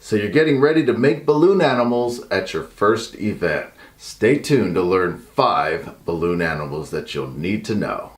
So you're getting ready to make balloon animals at your first event. Stay tuned to learn 5 balloon animals that you'll need to know.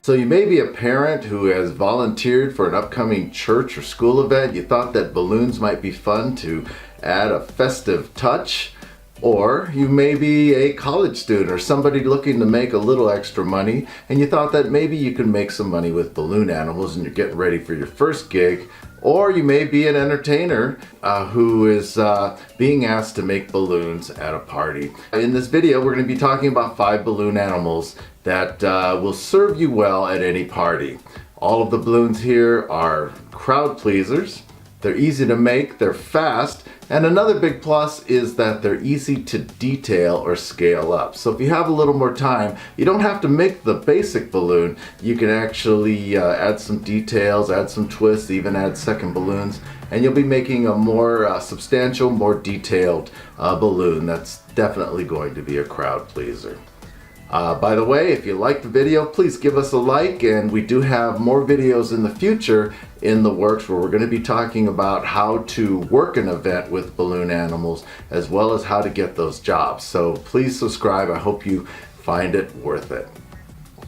So you may be a parent who has volunteered for an upcoming church or school event. You thought that balloons might be fun to add a festive touch. Or you may be a college student or somebody looking to make a little extra money, and you thought that maybe you could make some money with balloon animals and you're getting ready for your first gig. Or you may be an entertainer who is being asked to make balloons at a party. In this video, we're going to be talking about 5 balloon animals that will serve you well at any party. All of the balloons here are crowd pleasers. They're easy to make, they're fast, and another big plus is that they're easy to detail or scale up. So if you have a little more time, you don't have to make the basic balloon. You can actually add some details, add some twists, even add second balloons, and you'll be making a more substantial, more detailed balloon that's definitely going to be a crowd pleaser. By the way, if you like the video, please give us a like, and we do have more videos in the future in the works where we're going to be talking about how to work an event with balloon animals as well as how to get those jobs. So please subscribe. I hope you find it worth it.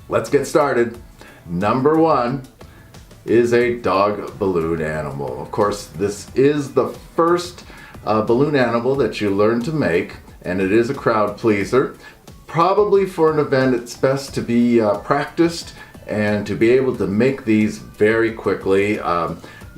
Let's get started. Number 1 is a dog balloon animal. Of course, this is the first balloon animal that you learn to make, and it is a crowd pleaser. Probably for an event, it's best to be practiced and to be able to make these very quickly.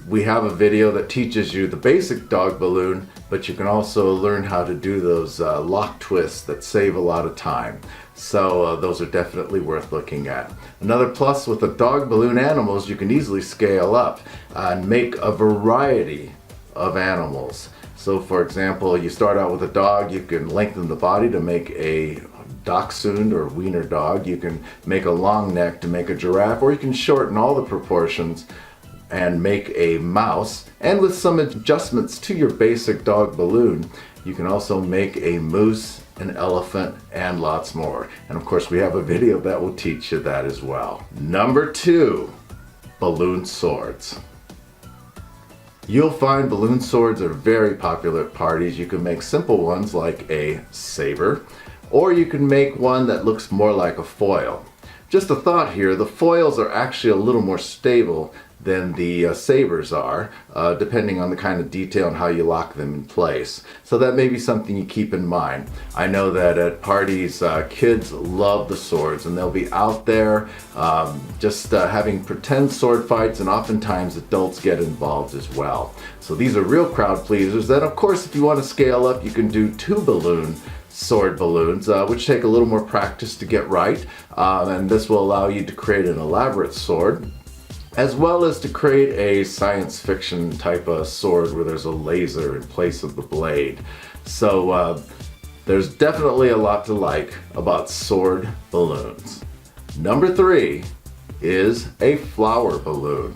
We have a video that teaches you the basic dog balloon, but you can also learn how to do those lock twists that save a lot of time. So those are definitely worth looking at. Another plus with the dog balloon animals, you can easily scale up and make a variety of animals. So for example, you start out with a dog, you can lengthen the body to make a dachshund or wiener dog. You can make a long neck to make a giraffe, or you can shorten all the proportions and make a mouse. And with some adjustments to your basic dog balloon, you can also make a moose, an elephant, and lots more. And of course, we have a video that will teach you that as well. Number 2, balloon swords. You'll find balloon swords are very popular at parties. You can make simple ones like a saber, or you can make one that looks more like a foil. Just a thought here, the foils are actually a little more stable than the sabers are, depending on the kind of detail and how you lock them in place. So that may be something you keep in mind. I know that at parties, kids love the swords, and they'll be out there just having pretend sword fights, and oftentimes adults get involved as well. So these are real crowd pleasers. Then of course, if you want to scale up, you can do 2 balloon sword balloons, which take a little more practice to get right, and this will allow you to create an elaborate sword, as well as to create a science fiction type of sword where there's a laser in place of the blade. So there's definitely a lot to like about sword balloons. Number 3 is a flower balloon.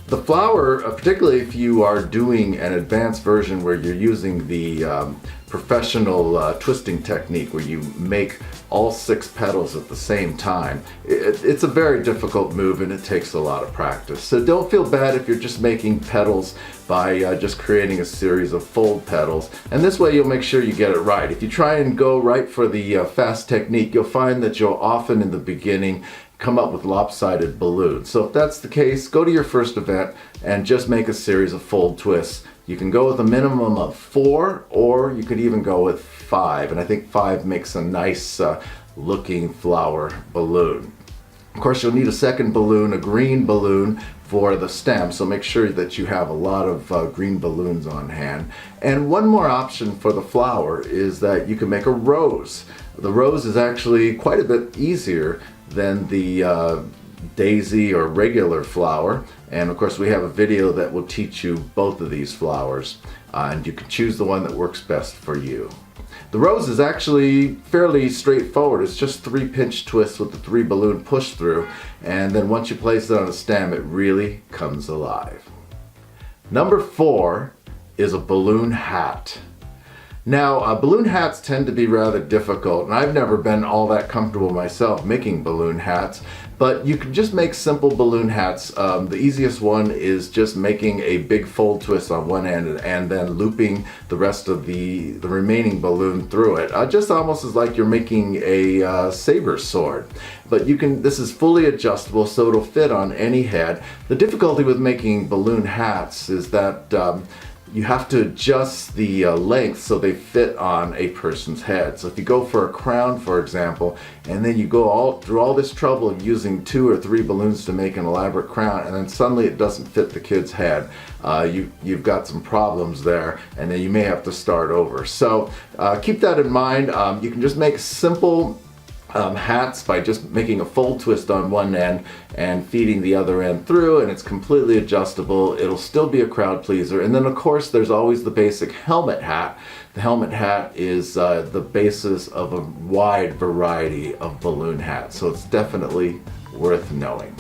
The flower, particularly if you are doing an advanced version where you're using the professional twisting technique where you make all 6 petals at the same time, it's a very difficult move and it takes a lot of practice. So don't feel bad if you're just making petals by just creating a series of fold petals, and this way you'll make sure you get it right. If you try and go right for the fast technique, you'll find that you'll often in the beginning come up with lopsided balloons. So if that's the case, go to your first event and just make a series of fold twists. You can go with a minimum of 4, or you could even go with 5, and I think 5 makes a nice looking flower balloon. Of course, you'll need a second balloon, a green balloon, for the stem, so make sure that you have a lot of green balloons on hand. And one more option for the flower is that you can make a rose. The rose is actually quite a bit easier than the daisy or regular flower, and of course we have a video that will teach you both of these flowers, and you can choose the one that works best for you. The rose is actually fairly straightforward. It's just 3 pinch twists with the 3 balloon push through, and then once you place it on a stem, it really comes alive. Number 4 is a balloon hat. Now, balloon hats tend to be rather difficult, and I've never been all that comfortable myself making balloon hats, but you can just make simple balloon hats. The easiest one is just making a big fold twist on one end and then looping the rest of the remaining balloon through it. Just almost as like you're making a saber sword. But this is fully adjustable, so it'll fit on any head. The difficulty with making balloon hats is that you have to adjust the length so they fit on a person's head. So if you go for a crown, for example, and then you go through all this trouble of using 2 or 3 balloons to make an elaborate crown, and then suddenly it doesn't fit the kid's head, you've got some problems there, and then you may have to start over. So keep that in mind. You can just make simple hats by just making a fold twist on one end and feeding the other end through, and it's completely adjustable. It'll still be a crowd pleaser. And then of course there's always the basic helmet hat. The helmet hat is the basis of a wide variety of balloon hats, so it's definitely worth knowing.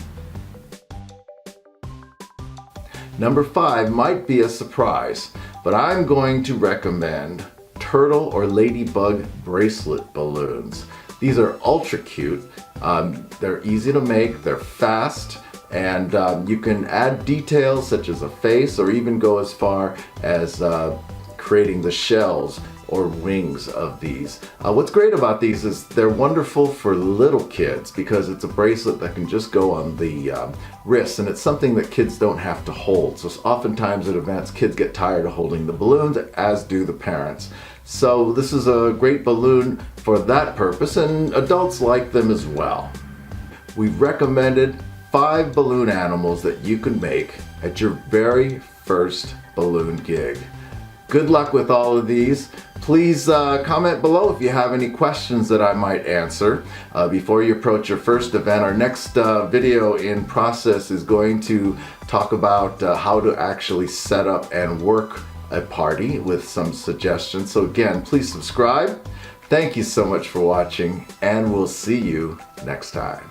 Number 5 might be a surprise, but I'm going to recommend turtle or ladybug bracelet balloons. These are ultra cute. They're easy to make, they're fast, and you can add details such as a face or even go as far as creating the shells or wings of these. What's great about these is they're wonderful for little kids because it's a bracelet that can just go on the wrist, and it's something that kids don't have to hold. So oftentimes at events, kids get tired of holding the balloons, as do the parents. So this is a great balloon for that purpose, and adults like them as well. We've recommended 5 balloon animals that you can make at your very first balloon gig. Good luck with all of these. Please comment below if you have any questions that I might answer before you approach your first event. Our next video in process is going to talk about how to actually set up and work a party with some suggestions. So again, please subscribe. Thank you so much for watching, and we'll see you next time.